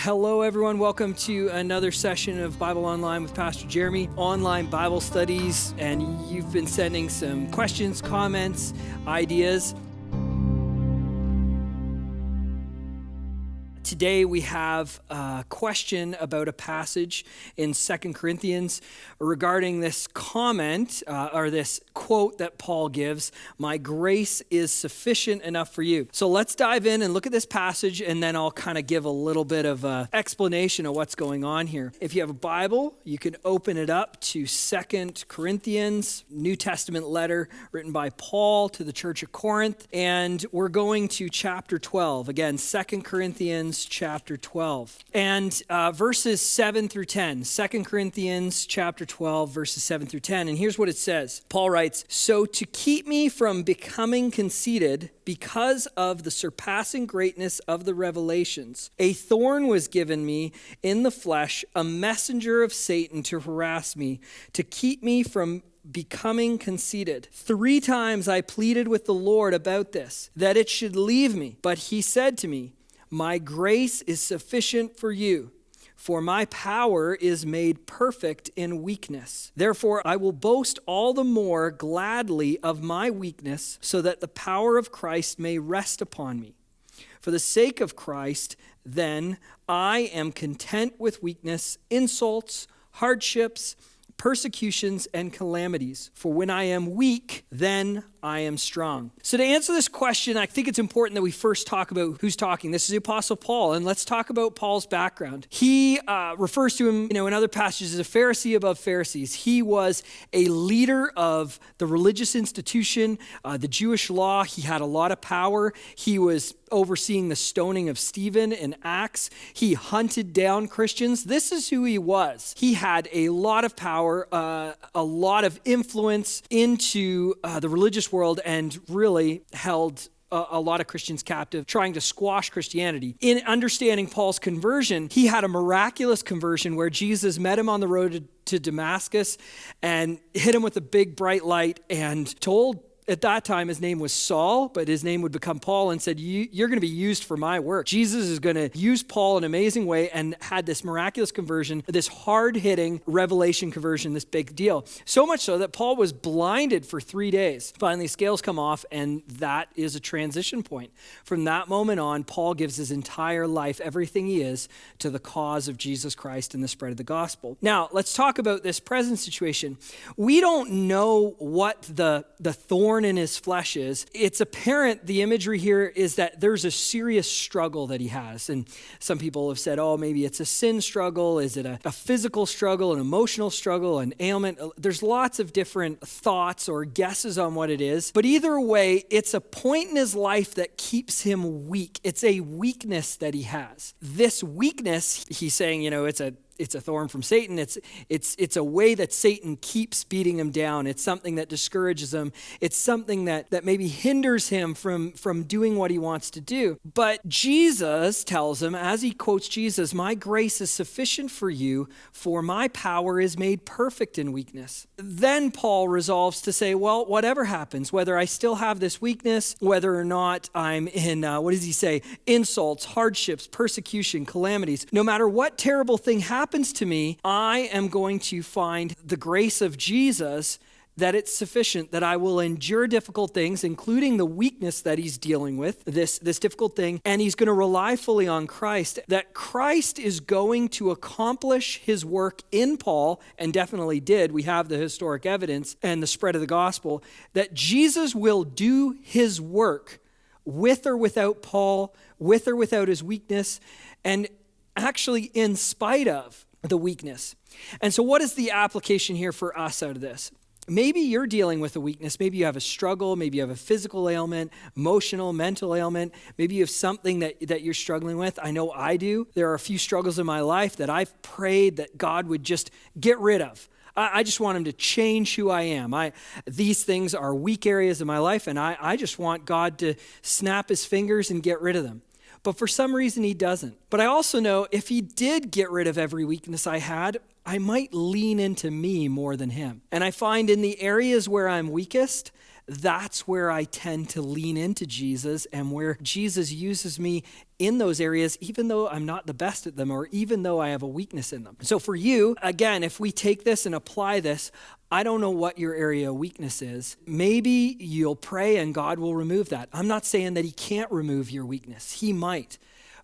Hello, everyone. Welcome to another session of Bible Online with Pastor Jeremy, online Bible studies, and you've been sending some questions, comments, ideas. Today we have a question about a passage in 2 Corinthians regarding this comment or this quote that Paul gives, "My grace is sufficient enough for you." So let's dive in and look at this passage, and then I'll kind of give a little bit of an explanation of what's going on here. If you have a Bible, you can open it up to 2 Corinthians, New Testament letter written by Paul to the church of Corinth, and we're going to chapter 12. Again, 2 Corinthians chapter 12 and verses 7 through 10. 2 Corinthians chapter 12 verses 7 through 10. And here's what it says. Paul writes, "So to keep me from becoming conceited because of the surpassing greatness of the revelations, a thorn was given me in the flesh, a messenger of Satan to harass me, to keep me from becoming conceited. 3 times I pleaded with the Lord about this, that it should leave me. But he said to me, 'My grace is sufficient for you, for my power is made perfect in weakness. Therefore, I will boast all the more gladly of my weakness, so that the power of Christ may rest upon me. For the sake of Christ, then, I am content with weakness, insults, hardships, persecutions, and calamities. For when I am weak, then I am strong.'" So to answer this question, I think it's important that we first talk about who's talking. This is the Apostle Paul, and let's talk about Paul's background. He refers to him, in other passages as a Pharisee above Pharisees. He was a leader of the religious institution, the Jewish law. He had a lot of power. He was overseeing the stoning of Stephen in Acts. He hunted down Christians. This is who he was. He had a lot of power, a lot of influence into the religious world, and really held a lot of Christians captive, trying to squash Christianity. In understanding Paul's conversion, he had a miraculous conversion where Jesus met him on the road to Damascus and hit him with a big bright light and told, at that time, his name was Saul, but his name would become Paul, and said, "You're going to be used for my work." Jesus is going to use Paul in an amazing way, and had this miraculous conversion, this hard-hitting revelation conversion, this big deal. So much so that Paul was blinded for 3 days. Finally, scales come off, and that is a transition point. From that moment on, Paul gives his entire life, everything he is, to the cause of Jesus Christ and the spread of the gospel. Now, let's talk about this present situation. We don't know what the thorn in his flesh is. It's apparent, the imagery here is that there's a serious struggle that he has. And some people have said, oh, maybe it's a sin struggle. Is it a physical struggle, an emotional struggle, an ailment? There's lots of different thoughts or guesses on what it is. But either way, it's a point in his life that keeps him weak. It's a weakness that he has. This weakness, he's saying, it's a thorn from Satan. It's a way that Satan keeps beating him down. It's something that discourages him. It's something that maybe hinders him from doing what he wants to do. But Jesus tells him, as he quotes Jesus, "My grace is sufficient for you, for my power is made perfect in weakness." Then Paul resolves to say, well, whatever happens, whether I still have this weakness, whether or not I'm in, insults, hardships, persecution, calamities, no matter what terrible thing happens to me, I am going to find the grace of Jesus, that it's sufficient, that I will endure difficult things, including the weakness that he's dealing with, this difficult thing, and he's going to rely fully on Christ, that Christ is going to accomplish his work in Paul, and definitely did. We have the historic evidence and the spread of the gospel, that Jesus will do his work with or without Paul, with or without his weakness, and actually in spite of the weakness. And so what is the application here for us out of this? Maybe you're dealing with a weakness. Maybe you have a struggle. Maybe you have a physical ailment, emotional, mental ailment. Maybe you have something that you're struggling with. I know I do. There are a few struggles in my life that I've prayed that God would just get rid of. I just want him to change who I am. These things are weak areas of my life, and I just want God to snap his fingers and get rid of them. But for some reason, he doesn't. But I also know if he did get rid of every weakness I had, I might lean into me more than him. And I find in the areas where I'm weakest, that's where I tend to lean into Jesus, and where Jesus uses me in those areas, even though I'm not the best at them, or even though I have a weakness in them. So for you, again, if we take this and apply this, I don't know what your area of weakness is. Maybe you'll pray and God will remove that. I'm not saying that he can't remove your weakness. He might.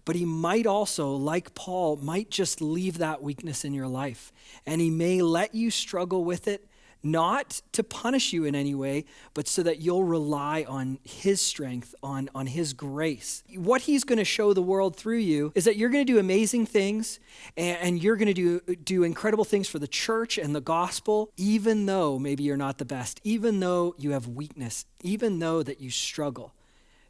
But he might also, like Paul, might just leave that weakness in your life. And he may let you struggle with it, not to punish you in any way, but so that you'll rely on his strength, on his grace. What he's going to show the world through you is that you're going to do amazing things, and you're going to do incredible things for the church and the gospel, even though maybe you're not the best, even though you have weakness, even though that you struggle.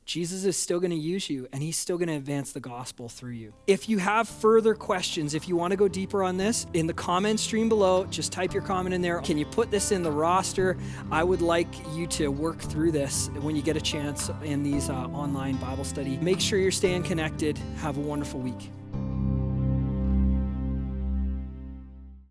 Jesus is still going to use you, and he's still going to advance the gospel through you. If you have further questions, if you want to go deeper on this, in the comment stream below, just type your comment in there. Can you put this in the roster? I would like you to work through this when you get a chance in these online Bible study. Make sure you're staying connected. Have a wonderful week.